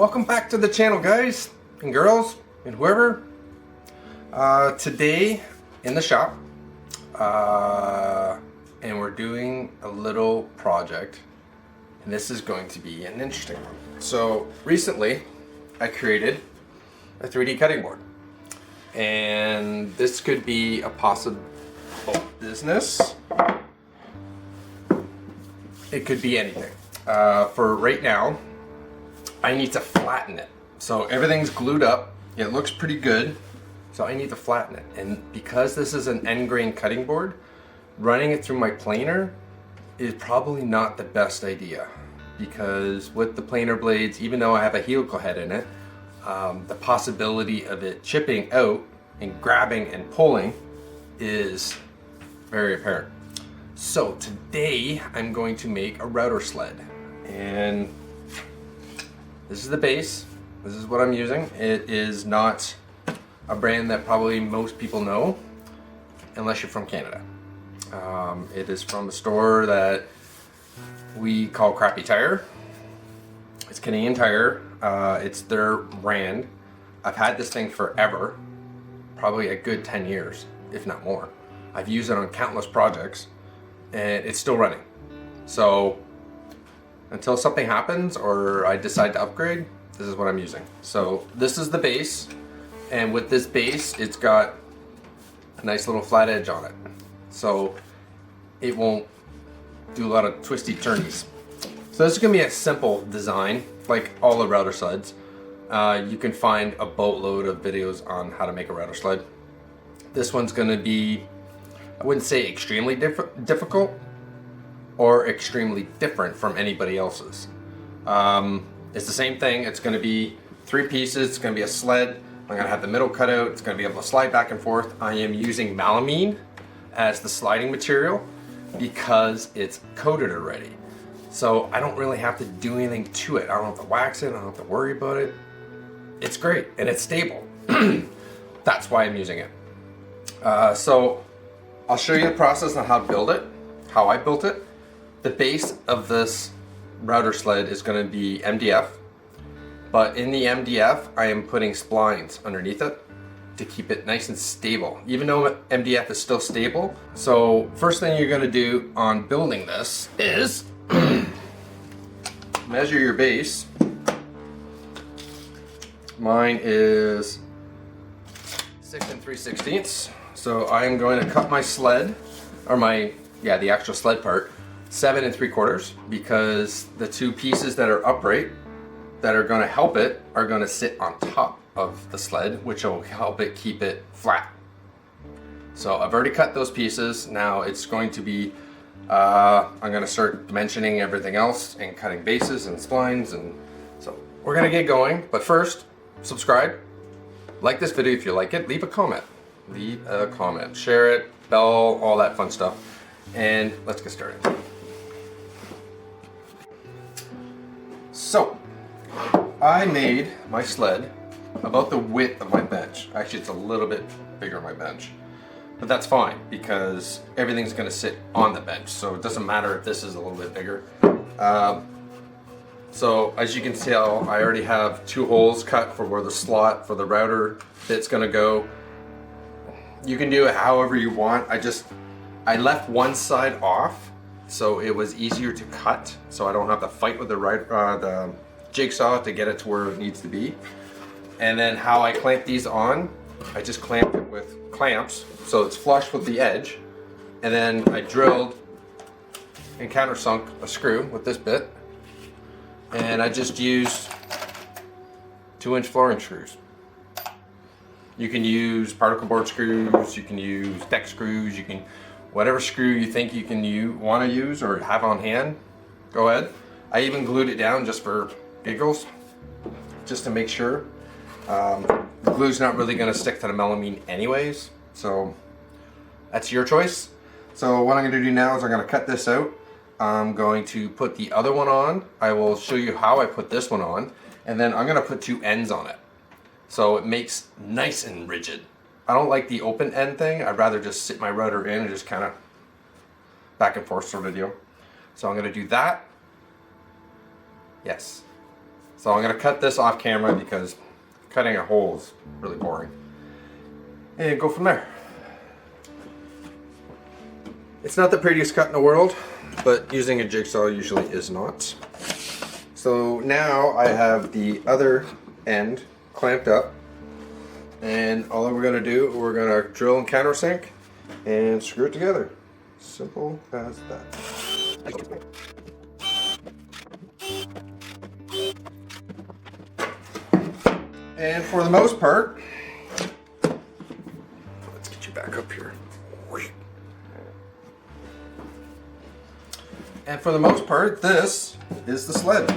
Welcome back to the channel, guys and girls and whoever. Today in the shop, and we're doing a little project, and this is going to be an interesting one. So recently I created a 3D cutting board, and this could be a possible business. It could be anything. For right now, I need to flatten it. So everything's glued up. It looks pretty good. So I need to flatten it. And because this is an end grain cutting board, running it through my planer is probably not the best idea. Because with the planer blades, even though I have a helical head in it, the possibility of it chipping out and grabbing and pulling is very apparent. So today I'm going to make a router sled, and this is the base. This is what I'm using. It is not a brand that probably most people know unless you're from Canada. It is from a store that we call Crappy Tire. It's Canadian Tire. It's their brand. I've had this thing forever, probably a good 10 years, if not more. I've used it on countless projects, and it's still running. So until something happens or I decide to upgrade, this is what I'm using. So this is the base, and with this base, it's got a nice little flat edge on it. So it won't do a lot of twisty turnies. So this is gonna be a simple design, like all the router sleds. You can find a boatload of videos on how to make a router sled. This one's gonna be, I wouldn't say extremely difficult or extremely different from anybody else's. It's the same thing. It's going to be 3 pieces. It's going to be a sled. I'm going to have the middle cut out. It's going to be able to slide back and forth. I am using melamine as the sliding material because it's coated already. So I don't really have to do anything to it. I don't have to wax it. I don't have to worry about it. It's great and it's stable. That's why I'm using it. So I'll show you the process on how to build it, how I built it. The base of this router sled is going to be MDF, but in the MDF I am putting splines underneath it to keep it nice and stable, even though MDF is still stable. So first thing you're going to do on building this is measure your base. Mine is 6 3/16. So I am going to cut my sled, or the actual sled part, 7 3/4, because the 2 pieces that are upright that are going to help it are going to sit on top of the sled, which will help it keep it flat. So I've already cut those pieces. Now it's going to be, I'm going to start dimensioning everything else and cutting bases and splines, and so we're going to get going. But first, subscribe, like this video if you like it, leave a comment. Leave a comment, share it, bell, all that fun stuff, and let's get started. So I made my sled about the width of my bench. Actually, it's a little bit bigger on my bench, but that's fine because everything's going to sit on the bench, so it doesn't matter if this is a little bit bigger. So as you can tell, I already have 2 holes cut for where the slot for the router bit's going to go. You can do it however you want. I left one side off so it was easier to cut, so I don't have to fight with the jigsaw to get it to where it needs to be. And then how I clamp these on, I just clamped it with clamps so it's flush with the edge, and then I drilled and countersunk a screw with this bit, and I just used 2-inch flooring screws. You can use particle board screws, you can use deck screws, you can, whatever screw you think you can want to use or have on hand, go ahead. I even glued it down just for giggles, just to make sure. The glue's not really going to stick to the melamine anyways, so that's your choice. So what I'm going to do now is I'm going to cut this out. I'm going to put the other one on. I will show you how I put this one on, and then I'm going to put 2 ends on it, so it makes nice and rigid. I don't like the open end thing. I'd rather just sit my router in and just kind of back and forth sort of deal. So I'm going to do that. Yes. So I'm gonna cut this off camera because cutting a hole is really boring. And go from there. It's not the prettiest cut in the world, but using a jigsaw usually is not. So now I have the other end clamped up, and all we're gonna do, we're gonna drill and countersink and screw it together. Simple as that. And for the most part, let's get you back up here. And for the most part, this is the sled.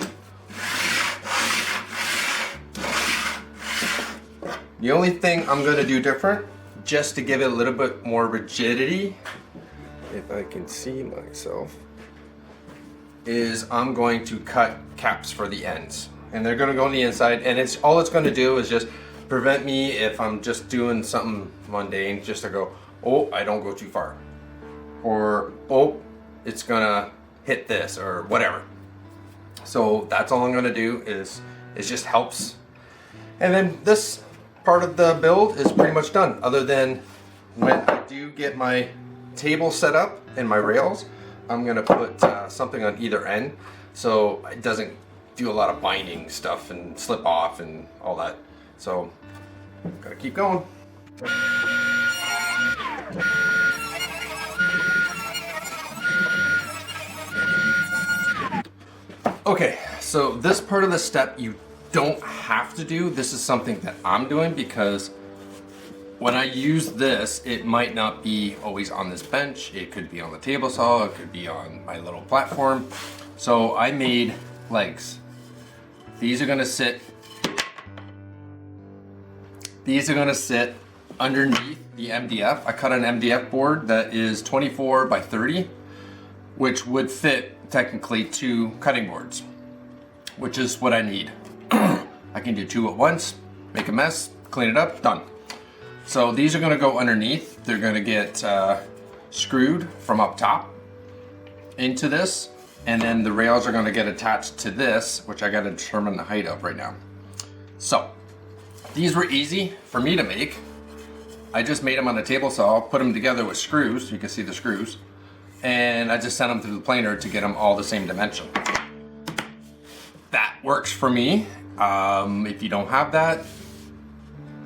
The only thing I'm going to do different, just to give it a little bit more rigidity, if I can see myself, is I'm going to cut caps for the ends. And they're going to go on the inside, and it's all it's going to do is just prevent me, if I'm just doing something mundane, just to go, oh, I don't go too far. Or, oh, it's going to hit this or whatever. So that's all I'm going to do is it just helps. And then this part of the build is pretty much done, other than when I do get my table set up and my rails, I'm going to put something on either end so it doesn't do a lot of binding stuff and slip off and all that. So gotta keep going. Okay, so this part of the step you don't have to do. This is something that I'm doing because when I use this, it might not be always on this bench. It could be on the table saw, it could be on my little platform. So I made legs. These are gonna sit underneath the MDF. I cut an MDF board that is 24 by 30, which would fit technically 2 cutting boards, which is what I need. I can do 2 at once, make a mess, clean it up, done. So these are gonna go underneath. They're gonna get screwed from up top into this, and then the rails are gonna get attached to this, which I gotta determine the height of right now. So these were easy for me to make. I just made them on the table saw, put them together with screws, you can see the screws, and I just sent them through the planer to get them all the same dimension. That works for me. If you don't have that,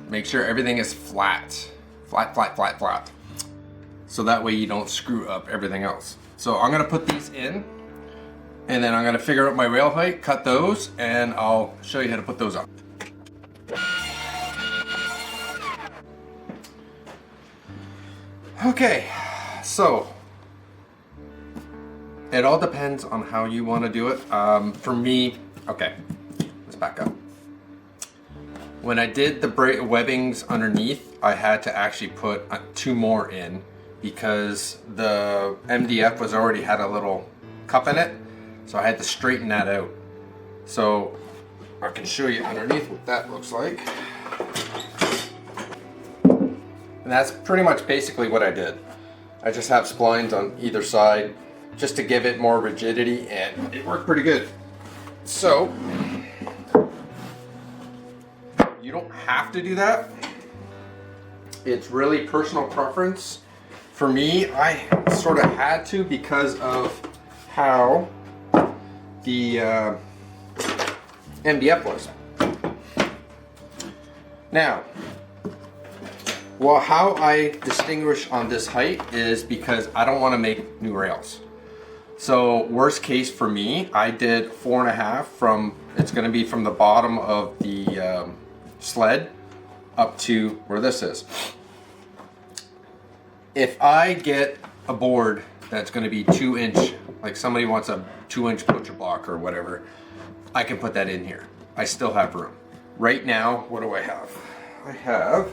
make sure everything is flat. Flat. So that way you don't screw up everything else. So I'm gonna put these in, and then I'm gonna figure out my rail height, cut those, and I'll show you how to put those up. Okay, so it all depends on how you want to do it. For me, okay, let's back up. When I did the webbings underneath, I had to actually put 2 more in because the MDF was already had a little cup in it, so I had to straighten that out. So I can show you underneath what that looks like. And that's pretty much basically what I did. I just have splines on either side just to give it more rigidity, and it worked pretty good. So you don't have to do that. It's really personal preference. For me, I sort of had to because of how the MDF was. Now, well, how I distinguish on this height is because I don't want to make new rails. So worst case for me, I did 4.5 from, it's going to be from the bottom of the sled up to where this is. If I get a board that's going to be 2-inch, like somebody wants a 2-inch butcher block or whatever, I can put that in here. I still have room. Right now, what do I have? I have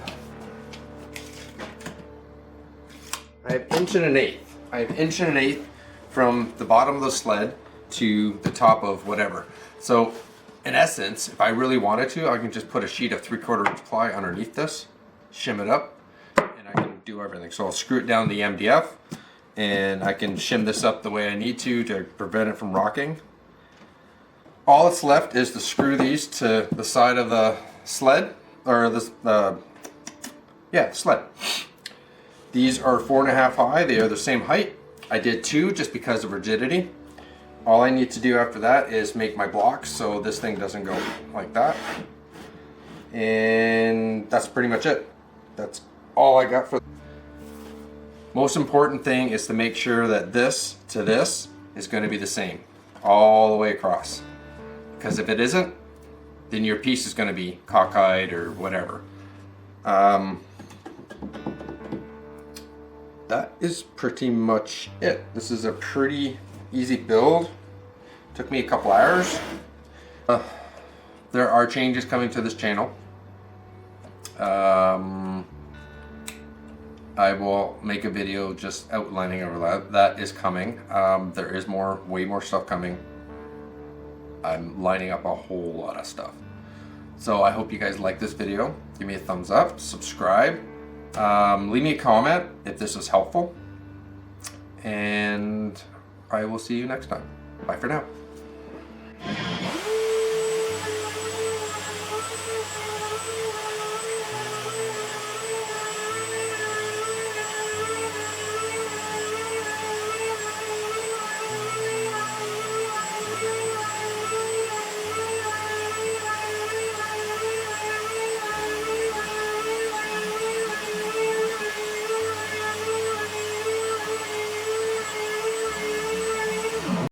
1.1 inches. I have 1.1 inches from the bottom of the sled to the top of whatever. So in essence, if I really wanted to, I can just put a sheet of 3/4 inch ply underneath this, shim it up, and I can do everything. So I'll screw it down the MDF, and I can shim this up the way I need to prevent it from rocking. all that's left is to screw these to the side of the sled, or this, yeah, sled. These are 4.5 high. They are the same height. I did 2 just because of rigidity. All I need to do after that is make my blocks so this thing doesn't go like that. And that's pretty much it. That's all I got for. Most important thing is to make sure that this to this is going to be the same all the way across. Because if it isn't, then your piece is going to be cockeyed or whatever. That is pretty much it. This is a pretty easy build. Took me a couple hours. There are changes coming to this channel. I will make a video just outlining over that. That is coming. There is way more stuff coming. I'm lining up a whole lot of stuff. So I hope you guys like this video. Give me a thumbs up, subscribe. Leave me a comment if this was helpful. And I will see you next time. Bye for now.